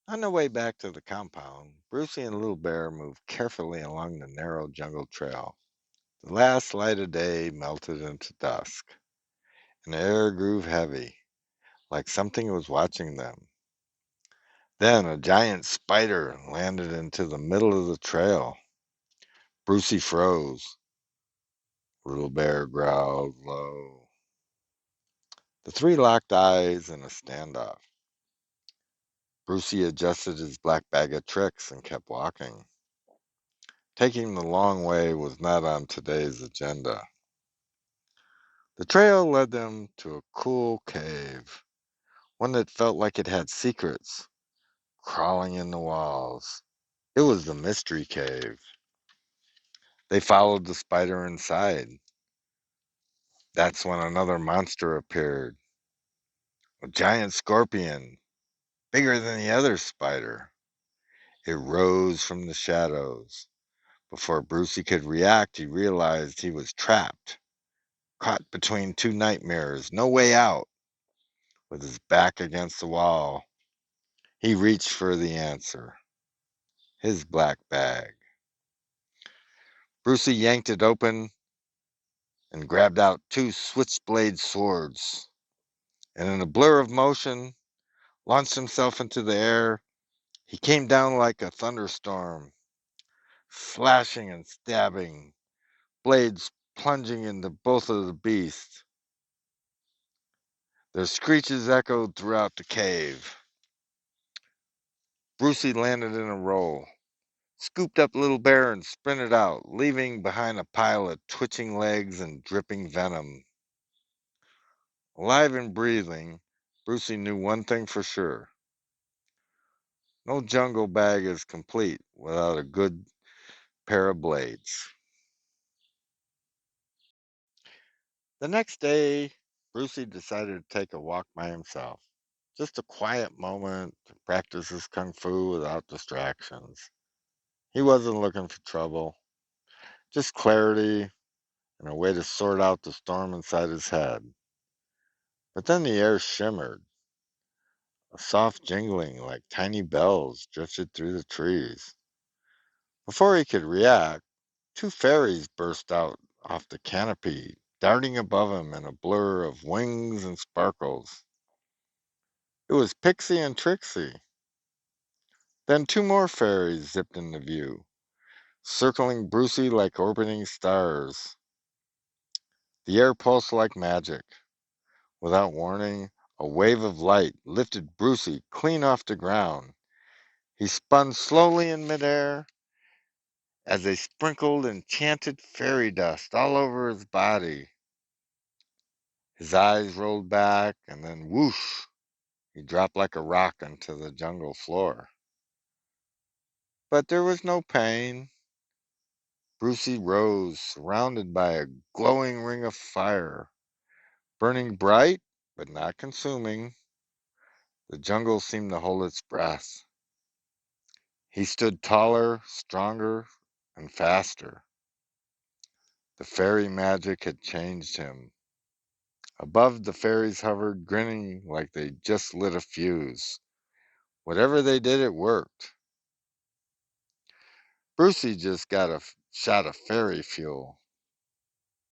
On their way back to the compound, Brucey and Little Bear moved carefully along the narrow jungle trail. The last light of day melted into dusk, and the air grew heavy, like something was watching them. Then a giant spider landed into the middle of the trail. Brucey froze. Little Bear growled low. The three locked eyes in a standoff. Brucey adjusted his black bag of tricks and kept walking. Taking the long way was not on today's agenda. The trail led them to a cool cave, one that felt like it had secrets crawling in the walls. It was the mystery cave. They followed the spider inside. That's when another monster appeared, a giant scorpion, bigger than the other spider. It rose from the shadows. Before Brucey could react, he realized he was trapped, caught between two nightmares, no way out. With his back against the wall, he reached for the answer, his black bag. Brucey yanked it open and grabbed out two switchblade swords, and in a blur of motion, launched himself into the air. He came down like a thunderstorm, slashing and stabbing, blades plunging into both of the beasts. Their screeches echoed throughout the cave. Brucey landed in a roll, scooped up Little Bear and sprinted out, leaving behind a pile of twitching legs and dripping venom. Alive and breathing, Brucey knew one thing for sure. No jungle bag is complete without a good pair of blades. The next day, Brucey decided to take a walk by himself. Just a quiet moment to practice his kung fu without distractions. He wasn't looking for trouble, just clarity and a way to sort out the storm inside his head. But then the air shimmered. A soft jingling like tiny bells drifted through the trees. Before he could react, two fairies burst out off the canopy, darting above him in a blur of wings and sparkles. It was Pixie and Trixie. Then two more fairies zipped into view, circling Brucey like orbiting stars. The air pulsed like magic. Without warning, a wave of light lifted Brucey clean off the ground. He spun slowly in midair as they sprinkled enchanted fairy dust all over his body. His eyes rolled back, and then whoosh, he dropped like a rock onto the jungle floor. But there was no pain. Brucey rose, surrounded by a glowing ring of fire, burning bright but not consuming. The jungle seemed to hold its breath. He stood taller, stronger, and faster. The fairy magic had changed him. Above, the fairies hovered, grinning like they just lit a fuse. Whatever they did, it worked. Brucey just got a shot of fairy fuel.